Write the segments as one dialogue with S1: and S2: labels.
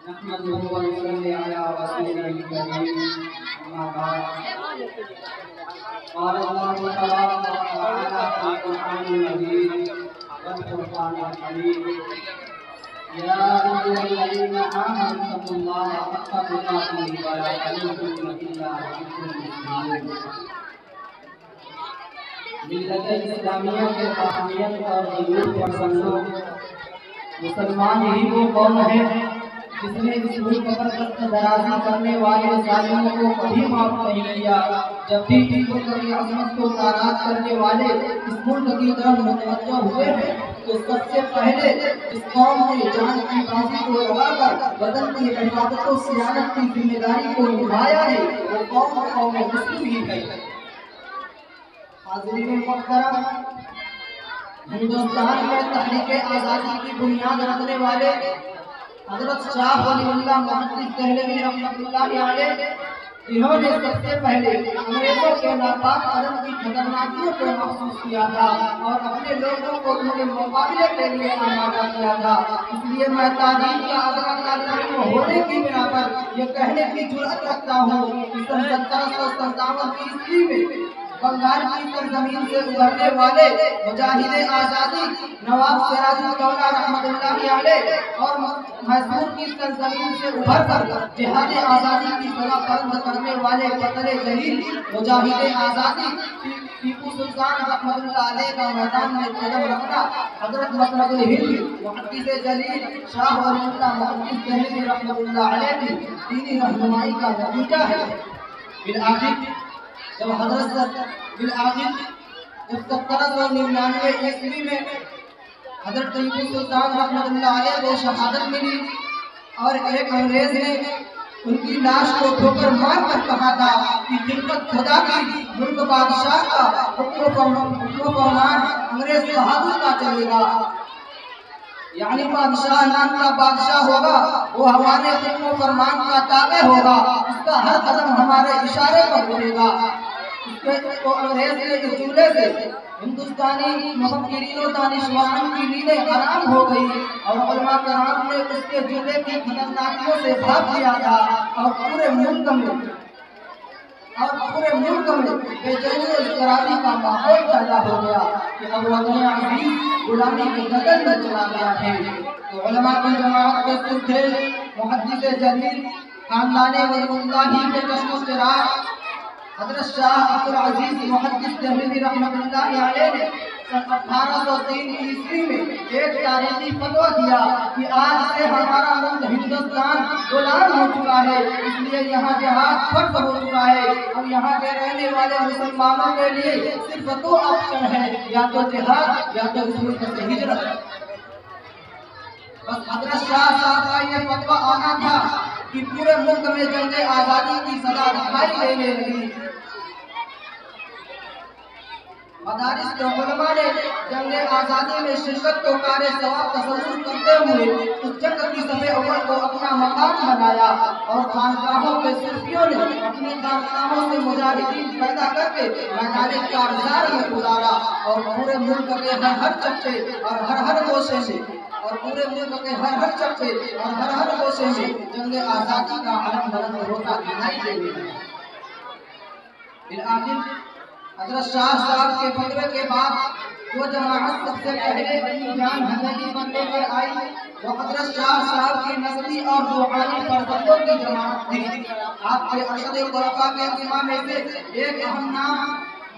S1: نحمده ونصلي على رسوله الكريم أما بعد قال الله تبارك وتعالى في القرآن المجيد والفرقان الحميد يا أيها الذين آمنوا اتقوا الله حق تقاته ولا تموتن إلا وأنتم مسلمون ملت اسلامیہ کے حاکمیت اور حضور پر سمجھو مسلمان ہی وہ قوم ہے جس نے اس ملک پر دست درازی کرنے والے ظالموں کو کبھی معاف نہیں کیا۔ جب بھی اس ملک کی عظمت کو ناراض کرنے والے اس ملک کی طرف متوجہ ہوئے ہیں تو سب سے پہلے اس قوم نے جان کی بازی کو لگا کر وطن کی حفاظت و صیانت کی ذمہ داری کو نبھایا ہے، وہ قوم مسلم ہی ہے۔ حاضرین محترم، ہندوستان میں تحریک آزادی کی بنیاد رکھنے والے حضرت شاہ ولی اللہ محدث دہلوی رحمۃ اللہ علیہ، انہوں نے سب سے پہلے انگریزوں کے ناپاک قدم کی خطرناکیوں کو محسوس کیا تھا اور اپنے لوگوں کو ان کے مقابلے کے لیے آمادہ کیا تھا۔ اس لیے میں تعلیم کا ادنا طالب علم ہونے کی بنا پر یہ کہنے کی جرأت رکھتا ہوں کہ سن 1757 عیسوی میں بنگال کی سرزمین سے ابھرنے والے مجاہد آزادی نواب سراج الدولہ رحمۃ اللہ علیہ اور میسور کی سرزمین سے ابھر کر جہاد آزادی کی سزا بلند کرنے والے بطر جلیل مجاہد آزادی ٹیپو سلطان رحمۃ اللہ علیہ کا میدان میں قدم رکھنا حضرت مسند الہند محدث جلیل شاہ ولی اللہ محدث دہلوی رحمۃ اللہ علیہ کی دینی رہنمائی کا نتیجہ ہے۔ بالآخر جب 1799 عیسوی میں حضرت ٹیپو سلطان رحمۃ اللہ علیہ کو شہادت ملی اور ایک انگریز نے ان کی لاش کو ٹھوکر مار کر کہا تھا کہ خلقت خدا کی ملک بادشاہ کا حکم و فرمان انگریز بہادر کا چلے گا، یعنی بادشاہ نام کا بادشاہ ہوگا، وہ ہمارے حکم و فرمان کا تابع ہوگا، اس کا ہر قدم ہمارے اشارے پر اٹھے گا۔ تو انگریز کے اس جملے سے ہندوستانی مفکرین و دانشوران کی نیندیں حرام ہو گئی اور علماء کرام نے اس کے جملے کی خطرناکیوں سے بھاگ لیا تھا اور پورے ملک میں بے چینی و اضطرابی کا ماحول پیدا ہو گیا کہ اب وطن عزیز غلامی کے قدر میں چلا گیا ہے۔ تو علماء کی جماعت کے سلطے محدث جلیل خاندان ولی اللہ کے چشم و چراغ حضرت شاہ عبدالعزیز محدث دہلوی رحمۃ اللہ علیہ نے سن 1803 عیسوی میں ایک تاریخی فتویٰ دیا کہ آج سے ہمارا ملک ہندوستان غلام ہو چکا ہے، اس لیے یہاں جہاد فرض ہو چکا ہے۔ اب یہاں کے رہنے والے مسلمانوں کے لیے صرف دو آپشن ہے، یا تو جہاد یا تو اس ملک سے ہجرت۔ بس حضرت شاہ صاحب کا یہ فتویٰ آنا تھا کہ پورے ملک میں جنگ آزادی کی صدا دکھائی دینے لگی۔ مدارس کے علماء نے جنگ آزادی میں شرکت کو کار ثواب تصور کرتے ہوئے اس جنگ کی صف اول کو اپنا مقام بنایا اور خانقاہوں کے صوفیوں نے اپنی خانقاہوں سے مجاہدین پیدا کر کے میدان کارزار میں گزارا اور پورے ملک کے ہر چپے اور ہر گوشے میں جنگ آزادی کا علم بلند ہوتا دکھائی دینے لگا۔ بالآخر حضرت شاہ صاحب کے فتوے کے بعد جو جماعت سب سے پہلے اپنی جان حضرتی بننے پر آئی وہ حضرت شاہ صاحب کی نسلی اور روحانی فرزندوں کی جماعت تھی۔ آپ کے ارشد خلفاء کے ائمہ میں سے ایک اہم نام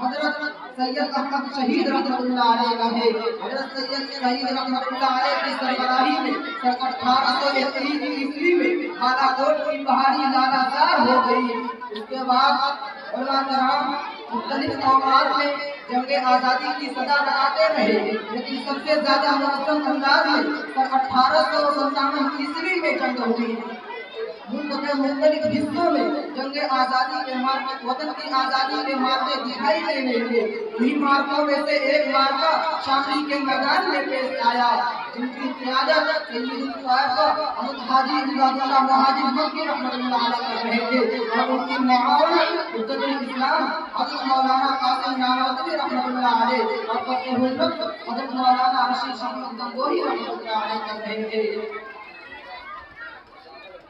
S1: حضرت سید احمد شہید رحمۃ اللہ علیہ کا ہے۔ حضرت سید شہید رحمۃ اللہ علیہ کی سربراہی میں سن 1821 عیسوی میں بالا کوٹ کی پہاڑی لالا زار ہو گئی۔ اس کے بعد علماء کرام مختلف اوقات میں جنگ آزادی کی صدا لگاتے رہے، لیکن سب سے زیادہ منظم انداز میں سن 1857 عیسوی میں جنگ ہوئی۔ ملک کے مختلف حصوں میں جنگ آزادی کے مارکے وطن کی آزادی کے مارکے دکھائی دینے لگے۔ انہی مارکوں میں سے ایک مارکہ شاملی کے میدان میں پیش آیا، جن کی قیادت سید الطائفہ حضرت حاجی عباد اللہ مہاجر مکی رحمۃ اللہ علیہ کر رہے تھے اور ان کی معاونت حجت الاسلام حضرت مولانا قاسم نانوتوی رحمۃ اللہ علیہ اور فقیہ الفقہ حضرت مولانا رشید احمد گنگوہی رحمۃ اللہ علیہ کر رہے تھے۔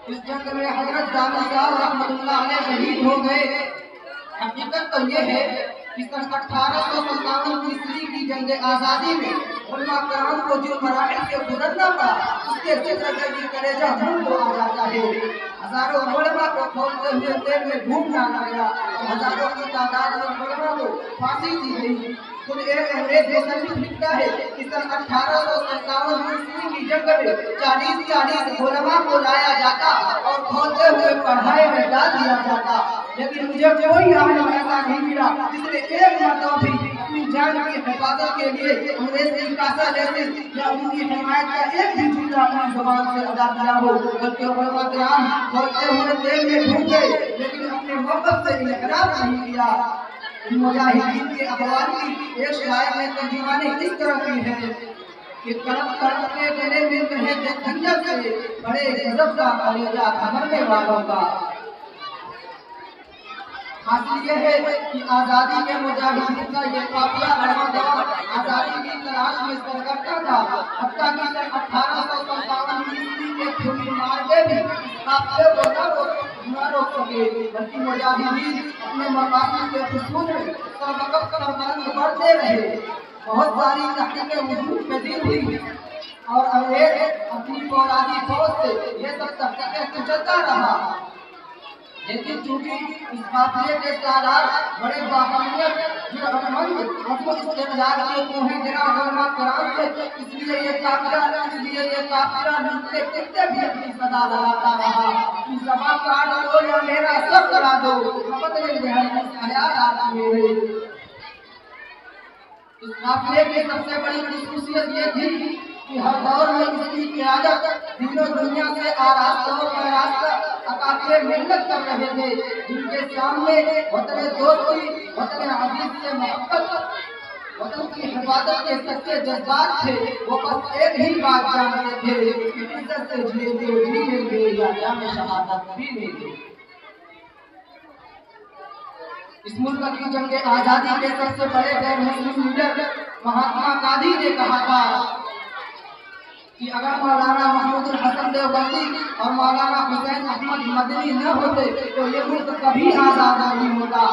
S1: اس جنگ میں حضرت دانا صاحب رحمۃ اللہ علیہ شہید ہو گئے۔ حقیقت تو یہ ہے کہ سن 1857 عیسوی کی جنگ آزادی میں علماء کرام کو جو مراحل سے گزرنا پڑا اس کے ذکر کر کے کلیجہ منہ کو آ جاتا ہے۔ ہزاروں علماء کو کھولتے ہوئے تیل میں ڈوب ڈالا گیا اور ہزاروں کی تعداد میں علماء کو پھانسی دی گئی۔ خود ایک انگریز مصنف لکھتا ہے کہ سن 1857 عیسوی کی جنگ میں 40 علماء کو لایا جاتا اور کھولتے ہوئے پڑھائی میں ڈال دیا جاتا، لیکن مجھے کوئی عالم ایسا نہیں ملا جس نے ایک مرتبہ بھی اپنی جان کی حفاظت کے لیے انگریز کی کاسا لیتے یا ان کی حمایت کا ایک بھی جملہ اپنی زبان سے ادا کیا ہو، بلکہ علماء کرام کھولتے ہوئے تیل میں ڈوب گئے لیکن اپنے موقف سے انحراف نہیں کیا۔ ان مجاہدین کے اقوال کی ایک شاعر نے ترجمانی اس طرح کی ہے کہ تڑپ تڑپ کے گلے میں کہے تھے خنجر سے بڑے غضب کا کلیجہ تھا مرنے والوں کا۔ حاصل یہ ہے کہ آزادی کے مجاہدین کا یہ قافلہ ارمغان آزادی کی تلاش میں سرگردہ تھا، حتیٰ کہ سن 1857 عیسوی کے کھلی مارکے بھی قافلے کو نہ روک سکے، بلکہ مجاہدین اپنے مقاصد کے حصول میں سربقت سربلند بڑھتے رہے۔ بہت ساری تحریکیں وجود پذیر ہوئی اور انگریز اپنی فولادی فوج سے یہ سب تحریکیں کچلتا رہا، لیکن چونکہ اس قافلے کے سالار بڑے باہمیت جرأتمند عزم استقلال کے کوہیں گرا علماء کرام تھے، اس لیے یہ قافلہ لکھتے پھرتے بھی اپنی صدا لگاتا رہا کہ زباں کاٹ دو یا میرا سر کرا دو، بدلے میں خیالات میرے۔ اس قافلے کی سب سے بڑی خصوصیت یہ تھی کہ ہر دور میں اس کی قیادت دین و دنیا سے آراستہ و پیراستہ اکابر ملت کر رہے تھے، جن کے سامنے وطن دوستی، وطن عزیز سے محبت، وطن کی حفاظت کے سچے جذبات تھے۔ وہ بس ایک ہی بات جانتے تھے کہ عزت سے جی لیں گے یا جام شہادت بھی لیں گے۔ اس ملک کی جنگ آزادی کے سب سے بڑے غیر مسلم لیڈر مہاتما گاندھی نے کہا تھا کہ اگر مولانا محمود الحسن دیوبندی اور مولانا حسین احمد مدنی نہ ہوتے تو یہ ملک کبھی آزاد نہیں ہوتا۔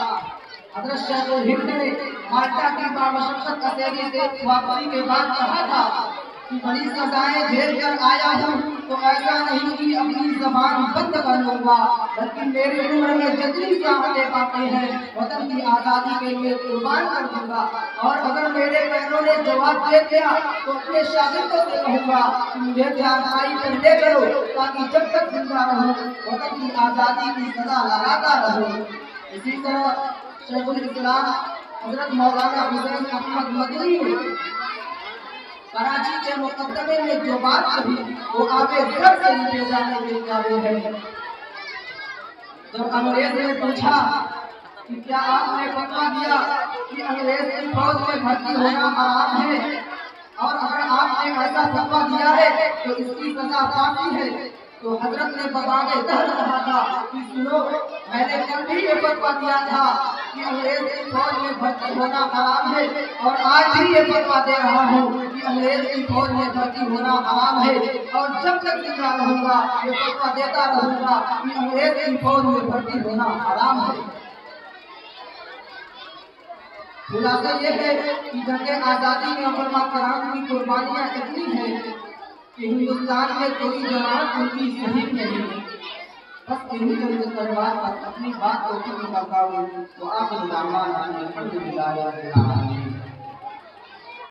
S1: حضرت شیخ الہند نے مالٹا کی بامشقت کسیری سے واپسی کے بعد کہا تھا کہ بڑی سزائیں جھیل کر آیا ہوں تو ایسا نہیں کہ اپنی زبان بند کر لوں گا، بلکہ میرے عمر میں جتنی ساعتیں باقی ہیں وطن کی آزادی کے لیے قربان کر دوں گا، اور اگر میرے پیروں نے جواب دے دیا تو اپنے شاگردوں سے کہوں گا کہ مجھے چارپائی پر لے کرو تاکہ جب تک زندہ رہوں وطن کی آزادی کی سزا لگاتا رہوں۔ اسی طرح شیخ الاسلام حضرت مولانا حسین احمد مدنی نے کراچی کے مقدمے میں جو بات کہی وہ آگے سب سے لے جانے کے قابل ہے۔ جب انگریز نے پوچھا کہ کیا آپ نے فتویٰ دیا کہ انگریز کی فوج میں بھرتی ہونا حرام ہے، اور اگر آپ نے ایسا فتویٰ دیا ہے تو اس کی سزا کافی ہے، تو حضرت نے بباغ دہر کہا تھا کہ سنو، میں نے کل بھی یہ فتویٰ دیا تھا کہ انگریز کی فوج میں بھرتی ہونا حرام ہے، اور آج بھی یہ فتویٰ دے رہا ہوں کہ انگریز کی فوج میں بھرتی ہونا حرام ہے، اور جب تک زندہ رہوں گا یہ فتویٰ دیتا رہوں گا کہ انگریز کی فوج میں بھرتی ہونا حرام ہے۔ خلاصہ یہ ہے کہ جنگ آزادی میں علماء کرام کی قربانیاں اتنی ہیں کہ ہندوستان میں کوئی جماعت ان کی صحیح نہیں ہے۔ بس انہی چند کلمات پر اپنی بات کو ختم کرتا ہوں۔ وآخر دعوانا ان الحمد للہ رب العالمین۔